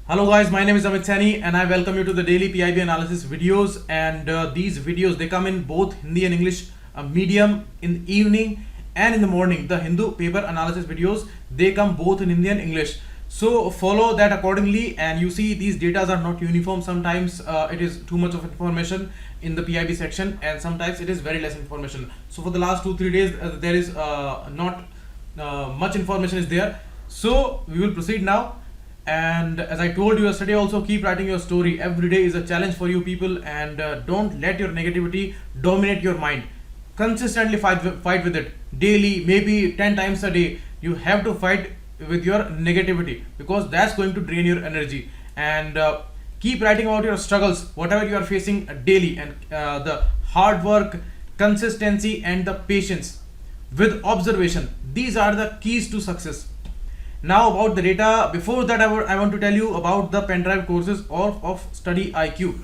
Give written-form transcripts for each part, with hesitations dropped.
Hello guys, my name is Amit Sani and I welcome you to the daily PIB analysis videos. And these videos, they come in both Hindi and English medium in the evening and in the morning. The Hindu paper analysis videos, they come both in Hindi and English. So follow that accordingly. And you see these datas are not uniform. Sometimes it is too much of information in the PIB section and sometimes it is very less information. So for the last 2-3 days there is not much information is there. So we will proceed now. And as I told you yesterday also, keep writing your story. Every day is a challenge for you people, and don't let your negativity dominate your mind. Consistently fight with it daily, maybe 10 times a day. You have to fight with your negativity because that's going to drain your energy. And keep writing about your struggles, whatever you are facing daily, and the hard work, consistency and the patience with observation, these are the keys to success. Now about the data. Before that, I want to tell you about the pen drive courses of StudyIQ.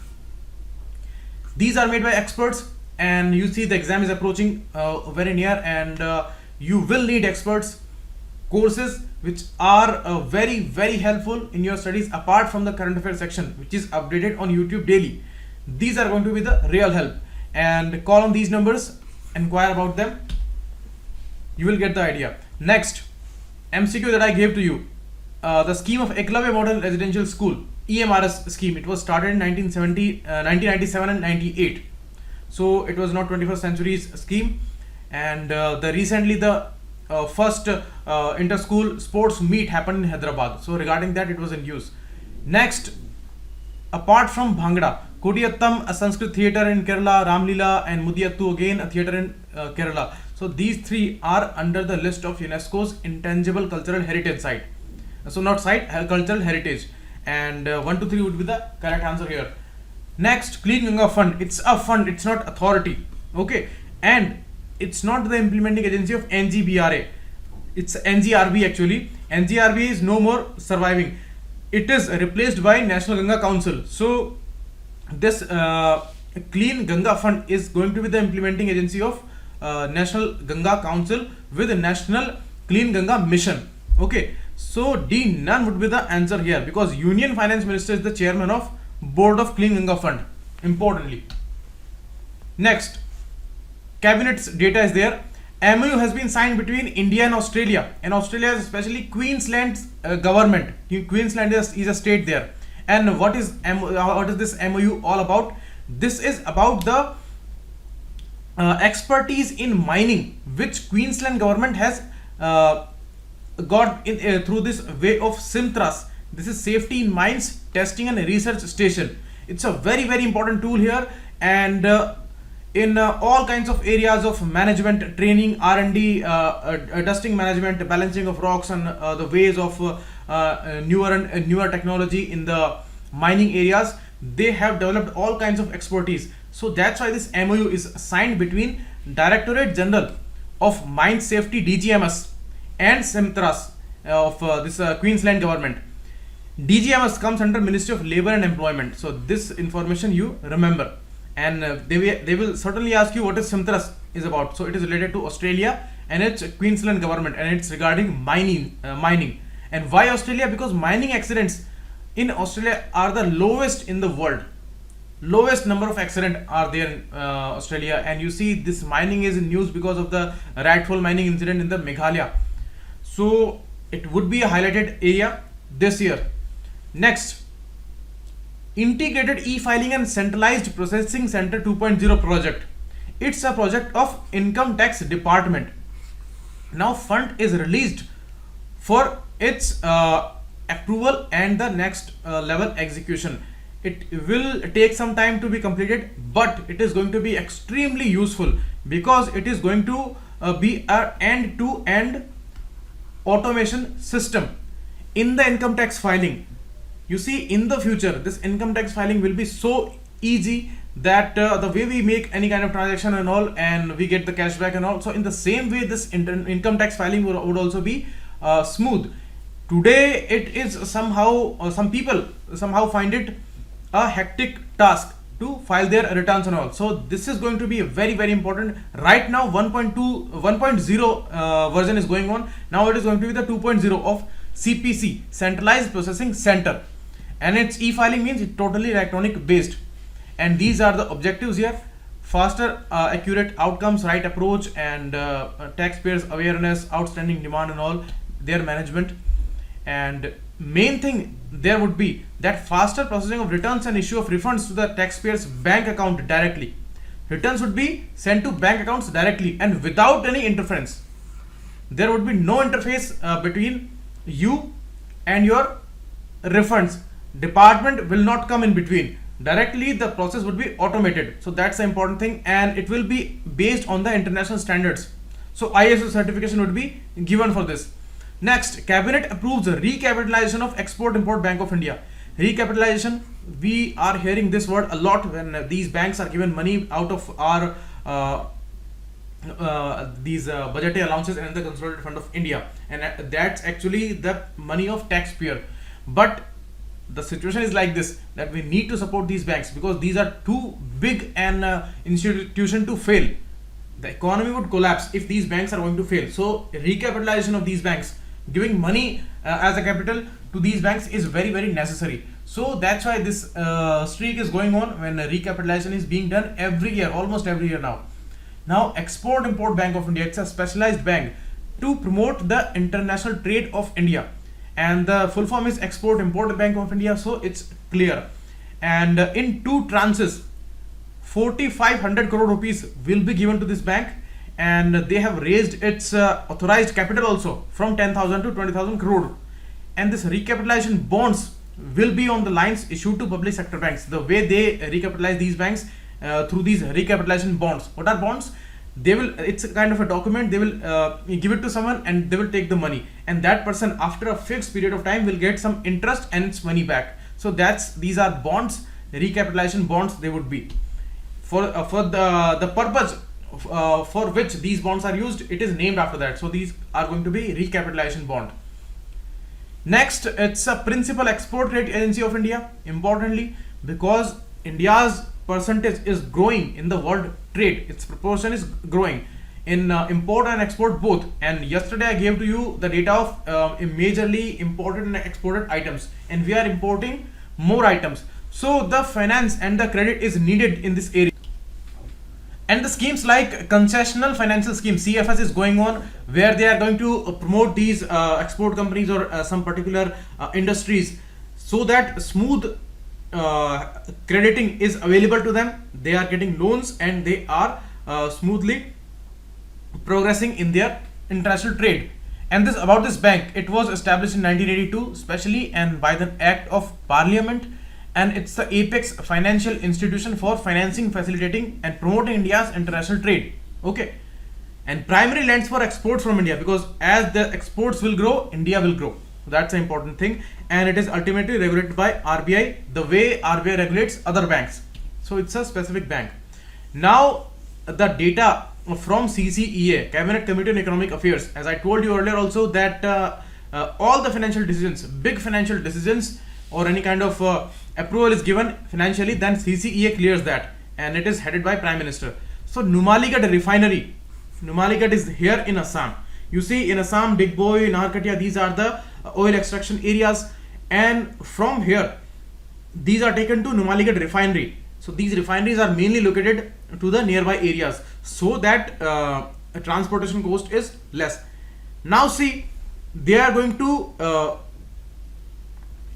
These are made by experts, and you see the exam is approaching very near, and you will need experts courses which are very helpful in your studies apart from the current affairs section, which is updated on YouTube daily. These are going to be the real help, and call on these numbers, inquire about them, you will get the idea. Next MCQ that I gave to you, the scheme of Eklavya Model Residential School, EMRS scheme, it was started in 1997 and 98. So it was not 21st century's scheme, and recently the first inter-school sports meet happened in Hyderabad. So regarding that, it was in use. Next, apart from Bhangra, Kodiyattam, a Sanskrit theatre in Kerala, Ramlila and Mudiyattu, again a theatre in Kerala. So these three are under the list of UNESCO's intangible cultural heritage site. So not site, cultural heritage. And 1, 2, 3 would be the correct answer here. Next, Clean Ganga Fund. It's a fund, it's not authority. Okay. And it's not the implementing agency of NGBRA. It's NGRB actually. NGRB is no more surviving. It is replaced by National Ganga Council. So this Clean Ganga Fund is going to be the implementing agency of National Ganga Council with a National Clean Ganga Mission. Okay, so D, none would be the answer here because Union Finance Minister is the chairman of Board of Clean Ganga Fund. Importantly, next, Cabinet's data is there. MOU has been signed between India and Australia, and Australia is especially Queensland's government. Queensland is a state there. And what is this MOU all about? This is about the expertise in mining which Queensland government has got in through this way of SIMTRAS. This is Safety in Mines Testing and Research Station. It's a very important tool here, and in all kinds of areas of management, training, R&D, dusting management, balancing of rocks, and the ways of newer technology in the mining areas, they have developed all kinds of expertise. So that's why this MOU is signed between Directorate General of Mine Safety DGMS and SIMTRAS of this Queensland government. DGMS comes under Ministry of Labour and Employment. So this information you remember, and they will certainly ask you what is SIMTRAS is about. So it is related to Australia and its Queensland government, and it's regarding mining. And why Australia? Because mining accidents in Australia are the lowest in the world. Lowest number of accidents are there in Australia, and you see this mining is in news because of the rightful mining incident in the Meghalaya. So it would be a highlighted area this year. Next, Integrated E-Filing and Centralized Processing Center 2.0 project. It's a project of Income Tax Department. Now fund is released for its approval and the next level execution. It will take some time to be completed, but it is going to be extremely useful because it is going to be an end-to-end automation system in the income tax filing. You see, in the future, this income tax filing will be so easy that the way we make any kind of transaction and all, and we get the cashback and all. So in the same way, this income tax filing would also be smooth. Today, it is somehow, some people somehow find it a hectic task to file their returns and all. So this is going to be very important. Right now 1.0 version is going on. Now it is going to be the 2.0 of CPC, centralized processing center. and its e-filing means it's totally electronic based. And these are the objectives here: faster, accurate outcomes, right approach, and taxpayers awareness, outstanding demand and all, their management. And main thing there would be that faster processing of returns and issue of refunds to the taxpayer's bank account directly. Returns would be sent to bank accounts directly and without any interference. There would be no interface between you and your refunds. Department will not come in between. Directly the process would be automated. So that's the important thing, and it will be based on the international standards. So ISO certification would be given for this. Next, cabinet approves the recapitalization of Export-Import Bank of India. Recapitalization, we are hearing this word a lot when these banks are given money out of our these budgetary allowances and the consolidated fund of India, and that's actually the money of taxpayer. But the situation is like this, that we need to support these banks because these are too big an institution to fail. The economy would collapse if these banks are going to fail. So recapitalization of these banks, giving money as a capital to these banks is very necessary. So that's why this streak is going on when recapitalization is being done every year, almost every year now. Now Export-Import Bank of India, it's a specialized bank to promote the international trade of India, and the full form is Export-Import Bank of India, so it's clear. And in two tranches, 4,500 crore rupees will be given to this bank, and they have raised its authorized capital also from 10,000 to 20,000 crore. And this recapitalization bonds will be on the lines issued to public sector banks. The way they recapitalize these banks through these recapitalization bonds. What are bonds? They will, it's a kind of a document, they will give it to someone and they will take the money, and that person after a fixed period of time will get some interest and its money back. So that's, these are bonds, recapitalization bonds they would be. For the purpose for which these bonds are used, it is named after that. So these are going to be recapitalization bond. Next, it's a principal export rate agency of India, importantly, because India's percentage is growing in the world trade. Its proportion is growing in import and export both. And yesterday I gave to you the data of majorly imported and exported items, and we are importing more items. So the finance and the credit is needed in this area. And the schemes like concessional financial scheme CFS is going on, where they are going to promote these export companies or some particular industries, so that smooth crediting is available to them. They are getting loans and they are smoothly progressing in their international trade. And this about this bank, it was established in 1982 specially and by the Act of Parliament, and it's the apex financial institution for financing, facilitating and promoting India's international trade. Okay, and primary lends for exports from India, because as the exports will grow, India will grow. That's an important thing, and it is ultimately regulated by RBI, the way RBI regulates other banks. So it's a specific bank. Now the data from CCEA, Cabinet Committee on Economic Affairs, as I told you earlier also, that all the financial decisions, big financial decisions or any kind of approval is given financially, then CCEA clears that, and it is headed by Prime Minister. So Numaligarh Refinery, Numaligarh is here in Assam. You see in Assam, Big Boy, Narkatia, these are the oil extraction areas, and from here these are taken to Numaligarh Refinery. So these refineries are mainly located to the nearby areas, so that transportation cost is less. Now see, they are going to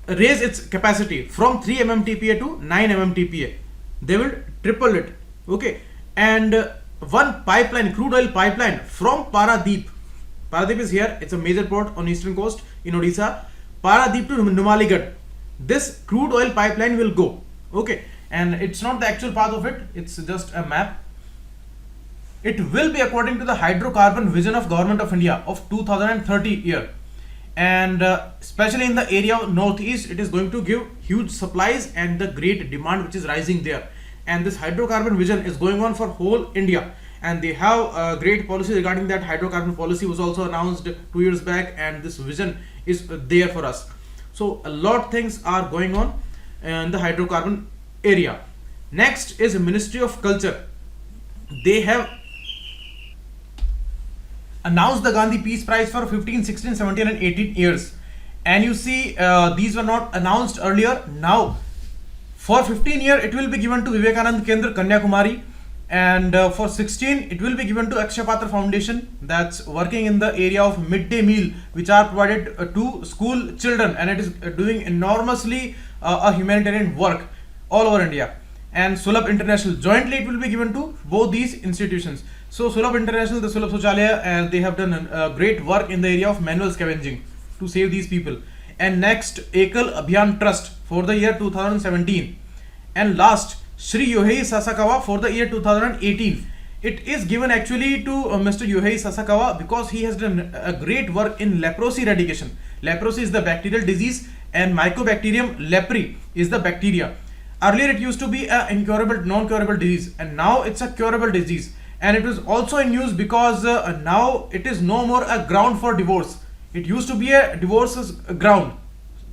raise its capacity from 3 mmtpa to 9 mmtpa. They will triple it. Okay, and one pipeline, crude oil pipeline from Paradip is here. It's a major port on eastern coast in Odisha. Paradip to Numaligarh, this crude oil pipeline will go. Okay, and it's not the actual path of it, it's just a map. It will be according to the hydrocarbon vision of Government of India of 2030 year, and especially in the area of northeast, it is going to give huge supplies and the great demand which is rising there. And this hydrocarbon vision is going on for whole India, and they have a great policy regarding that. Hydrocarbon policy was also announced 2 years back, and this vision is there for us. So a lot of things are going on in the hydrocarbon area. Next is Ministry of Culture. They have announced the Gandhi Peace Prize for 15, 16, 17 and 18 years, And you see, these were not announced earlier. Now, for 15 year, it will be given to Vivekanand Kendra, Kanyakumari, and for 16, it will be given to Akshay Patra Foundation, that's working in the area of midday meal, which are provided to school children, and it is doing enormously a humanitarian work all over India. And Sulabh International, jointly it will be given to both these institutions. So Sulabh International, the Sulabh Shauchalaya, and they have done great work in the area of manual scavenging to save these people. And next, Ekal Abhiyan Trust for the year 2017. And last, Shri Yohei Sasakawa for the year 2018. It is given actually to Mr. Yohei Sasakawa because he has done a great work in leprosy eradication. Leprosy is the bacterial disease and Mycobacterium leprae is the bacteria. Earlier it used to be a incurable, non-curable disease, and now it's a curable disease. And it was also in news because now it is no more a ground for divorce. It used to be a divorce's ground.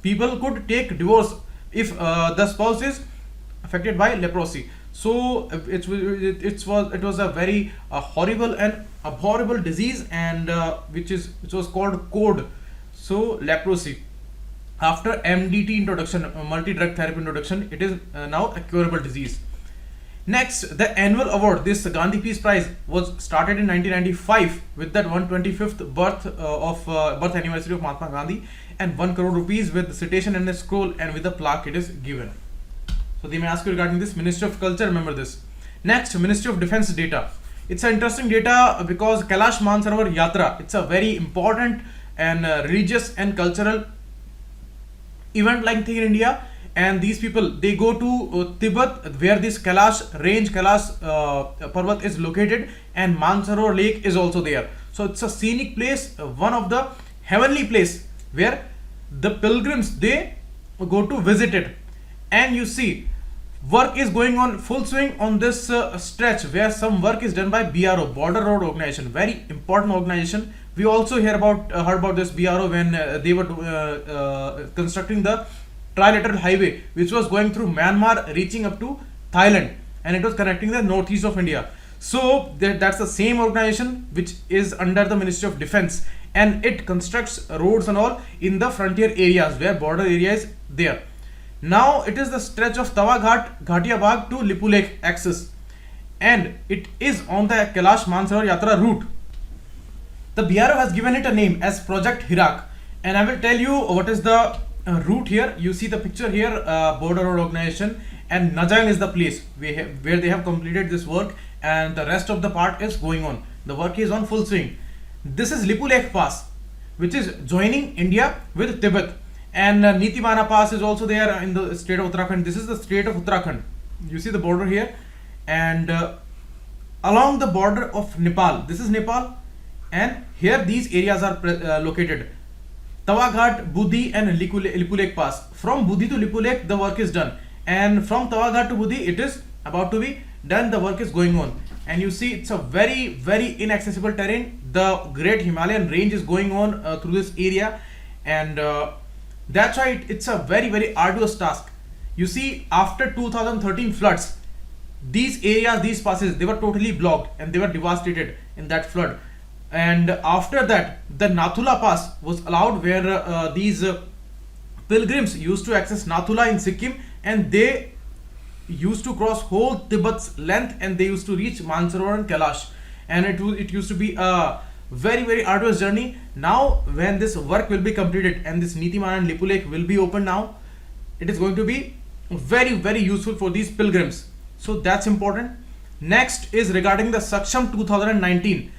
People could take divorce if the spouse is affected by leprosy. So it was a very horrible and abhorrible disease, and which was called code. So leprosy. After MDT introduction, multi-drug therapy introduction, it is now a curable disease. Next, the annual award, this Gandhi Peace Prize, was started in 1995 with that 125th birth anniversary of Mahatma Gandhi, and 1 crore rupees with citation and a scroll, and with a plaque it is given. So they may ask you regarding this. Ministry of Culture, remember this. Next, Ministry of Defense data. It's an interesting data because Kailash Mansarovar Yatra, it's a very important and religious and cultural event like thing in India. And these people, they go to Tibet, where this Kailash range, Kailash Parvat is located, and Mansarovar Lake is also there. So it's a scenic place, one of the heavenly place where the pilgrims, they go to visit it. And you see, work is going on full swing on this stretch, where some work is done by BRO, Border Road Organization, very important organization. We also heard about this BRO when they were constructing the trilateral highway, which was going through Myanmar, reaching up to Thailand, and it was connecting the northeast of India. So that's the same organization which is under the Ministry of Defense, and it constructs roads and all in the frontier areas where border area is there. Now it is the stretch of Tawa Ghat, Ghatia Bagh to Lipu Lake axis, and it is on the Kailash Mansarovar Yatra route. The BRO has given it a name as Project Hirak, and I will tell you what is the route here. You see the picture here, Border Road Organization, and Najail is the place where they have completed this work, and the rest of the part is going on. The work is on full swing. This is Lipu Lake Pass, which is joining India with Tibet. And Nitibana Pass is also there in the state of Uttarakhand. This is the state of Uttarakhand. You see the border here, and along the border of Nepal, this is Nepal, and here these areas are located. Tawa Ghat, Budhi, and Lipu Lake Pass. From Budhi to Lipu Lake, the work is done, and from Tawa Ghat to Budhi, it is about to be done. The work is going on, and you see it's a very, very inaccessible terrain. The Great Himalayan Range is going on through this area, and that's why it's a very, very arduous task. You see, after 2013 floods, these areas, these passes, they were totally blocked and they were devastated in that flood. And after that, the Nathula Pass was allowed, where these pilgrims used to access Nathula in Sikkim, and they used to cross whole Tibet's length, and they used to reach Mansarovar and Kailash. And it used to be a very, very arduous journey. Now when this work will be completed and this Nitiman and Lipu Lake will be open now, it is going to be very, very useful for these pilgrims. So that's important. Next is regarding the Saksham 2019.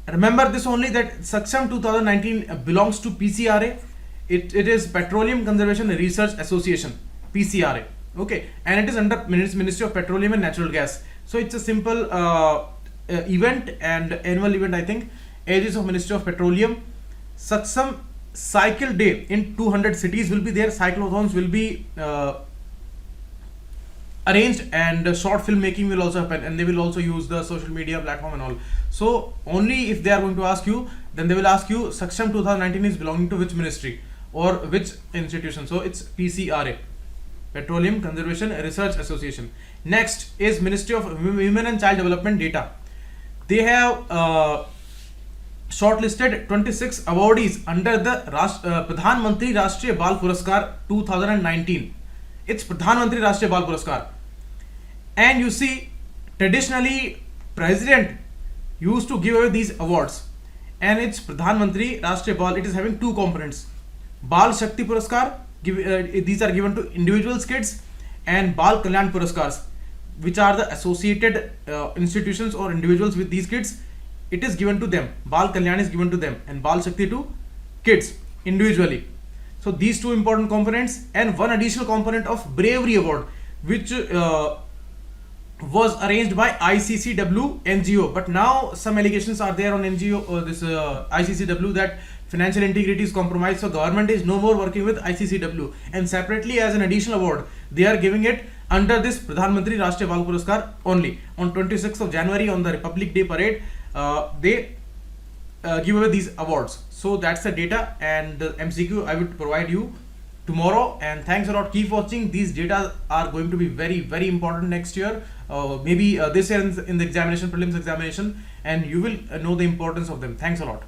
Remember this only, that Saksham 2019 belongs to PCRA. It is Petroleum Conservation Research Association, PCRA. Okay, and it is under Ministry of Petroleum and Natural Gas. So it's a simple event and annual event, I think. Ages of Ministry of Petroleum. Saksham cycle day in 200 cities will be there. Cyclothons will be arranged, and short film making will also happen, and they will also use the social media platform and all. So only if they are going to ask you, then they will ask you Saksham 2019 is belonging to which ministry or which institution. So it's PCRA, Petroleum Conservation Research Association. Next is Ministry of Women and Child Development data. They have shortlisted 26 awardees under the Pradhan Mantri Rashtriya Bal Puraskar 2019. It's Pradhan Mantri Rashtriya Bal Puraskar. And you see, traditionally, President used to give away these awards. And it's Pradhan Mantri Rashtriya Bal. It is having two components. Bal Shakti Puraskar, these are given to individual kids, and Bal Kalyan Puraskars, which are the associated institutions or individuals with these kids. It is given to them. Bal Kalyan is given to them, and Bal Shakti to kids individually. So these two important components, and one additional component of Bravery Award, which was arranged by ICCW NGO. But now some allegations are there on NGO, this ICCW, that financial integrity is compromised. So government is no more working with ICCW, and separately as an additional award, they are giving it under this Pradhan Mantri Rashtriya Bal Puraskar only. On 26th of January, on the Republic Day parade, they give away these awards. So that's the data, and the MCQ I would provide you tomorrow. And thanks a lot. Keep watching. These data are going to be very, very important next year, maybe this year in the examination, prelims examination, and you will know the importance of them. Thanks a lot.